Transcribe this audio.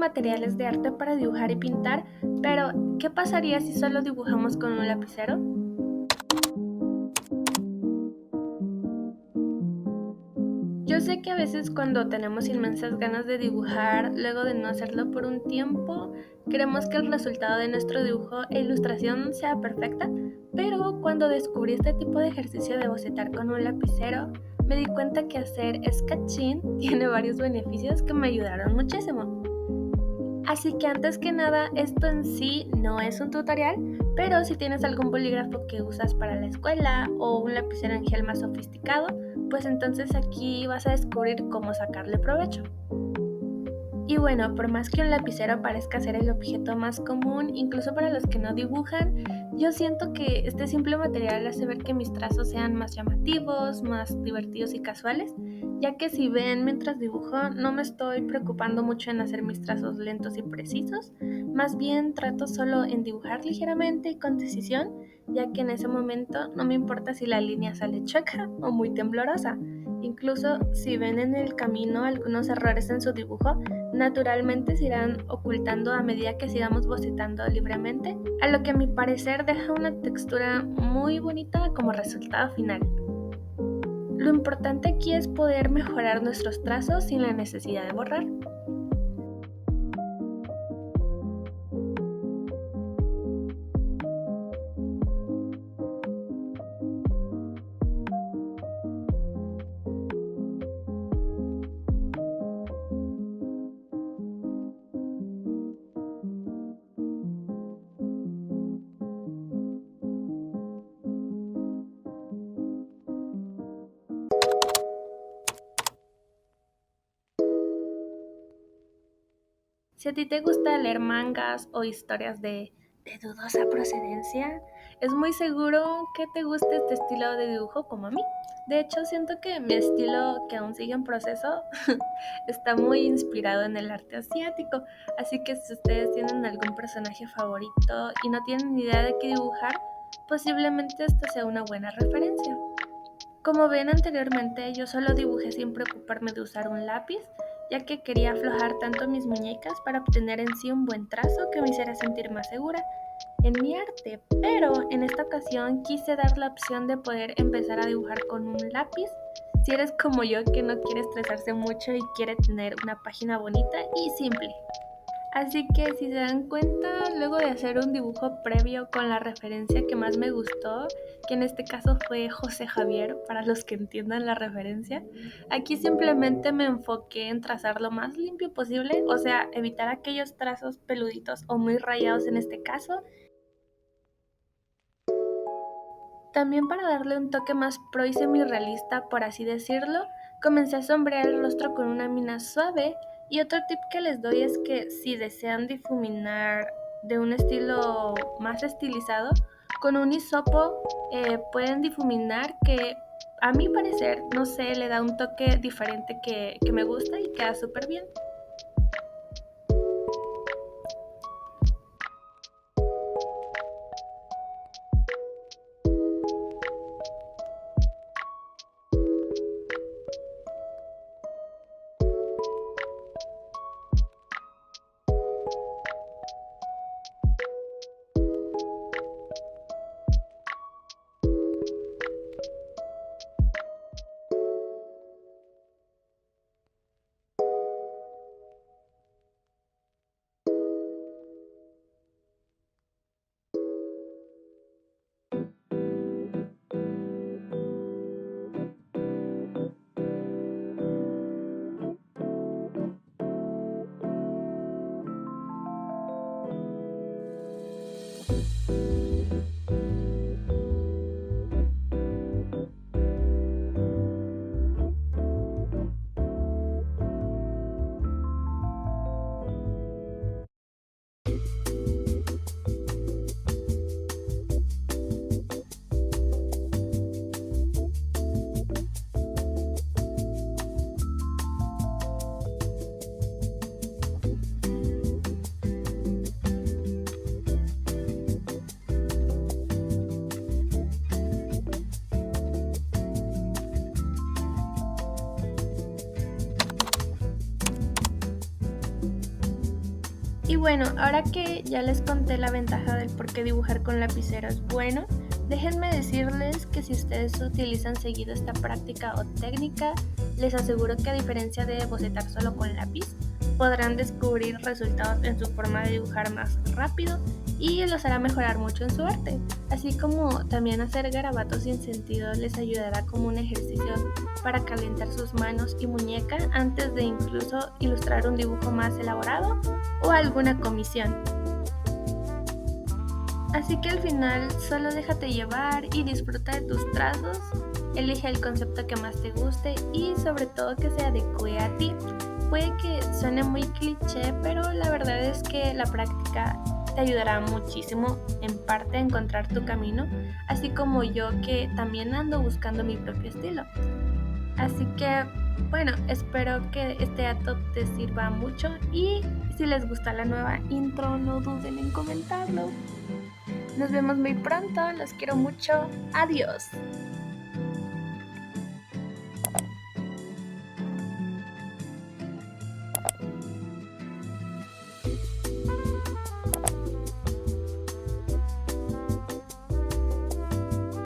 materiales de arte para dibujar y pintar, pero ¿qué pasaría si solo dibujamos con un lapicero? Yo sé que a veces cuando tenemos inmensas ganas de dibujar, luego de no hacerlo por un tiempo, queremos que el resultado de nuestro dibujo e ilustración sea perfecta, pero cuando descubrí este tipo de ejercicio de bocetar con un lapicero, me di cuenta que hacer sketching tiene varios beneficios que me ayudaron muchísimo. Así que antes que nada, esto en sí no es un tutorial, pero si tienes algún bolígrafo que usas para la escuela o un lapicero en gel más sofisticado, pues entonces aquí vas a descubrir cómo sacarle provecho. Y bueno, por más que un lapicero parezca ser el objeto más común, incluso para los que no dibujan, yo siento que este simple material hace ver que mis trazos sean más llamativos, más divertidos y casuales, ya que si ven mientras dibujo no me estoy preocupando mucho en hacer mis trazos lentos y precisos, más bien trato solo en dibujar ligeramente y con decisión, ya que en ese momento no me importa si la línea sale chueca o muy temblorosa. Incluso si ven en el camino algunos errores en su dibujo, naturalmente se irán ocultando a medida que sigamos bocetando libremente, a lo que a mi parecer deja una textura muy bonita como resultado final. Lo importante aquí es poder mejorar nuestros trazos sin la necesidad de borrar. Si a ti te gusta leer mangas o historias de dudosa procedencia, es muy seguro que te guste este estilo de dibujo como a mí. De hecho, siento que mi estilo, que aún sigue en proceso, está muy inspirado en el arte asiático. Así que si ustedes tienen algún personaje favorito y no tienen ni idea de qué dibujar, posiblemente esta sea una buena referencia. Como ven anteriormente, yo solo dibujé sin preocuparme de usar un lápiz, ya que quería aflojar tanto mis muñecas para obtener en sí un buen trazo que me hiciera sentir más segura en mi arte, pero en esta ocasión quise dar la opción de poder empezar a dibujar con un lápiz. Si eres como yo que no quiere estresarse mucho y quiere tener una página bonita y simple. Así que si se dan cuenta, luego de hacer un dibujo previo con la referencia que más me gustó, que en este caso fue José Javier, para los que entiendan la referencia, aquí simplemente me enfoqué en trazar lo más limpio posible, o sea, evitar aquellos trazos peluditos o muy rayados en este caso. También para darle un toque más pro y semi-realista, por así decirlo, comencé a sombrear el rostro con una mina suave y otro tip que les doy es que si desean difuminar de un estilo más estilizado, con un hisopo pueden difuminar que a mi parecer, no sé, le da un toque diferente que me gusta y queda súper bien. Y bueno, ahora que ya les conté la ventaja del por qué dibujar con lapicero es bueno, déjenme decirles que si ustedes utilizan seguido esta práctica o técnica, les aseguro que a diferencia de bocetar solo con lápiz, podrán descubrir resultados en su forma de dibujar más rápido y los hará mejorar mucho en su arte. Así como también hacer garabatos sin sentido les ayudará como un ejercicio para calentar sus manos y muñeca antes de incluso ilustrar un dibujo más elaborado o alguna comisión. Así que al final solo déjate llevar y disfruta de tus trazos, elige el concepto que más te guste y sobre todo que se adecue a ti. Puede que suene muy cliché, pero la verdad es que la práctica te ayudará muchísimo en parte a encontrar tu camino, así como yo que también ando buscando mi propio estilo. Así que, bueno, espero que este dato te sirva mucho y si les gusta la nueva intro, no duden en comentarlo. Nos vemos muy pronto, los quiero mucho. Adiós.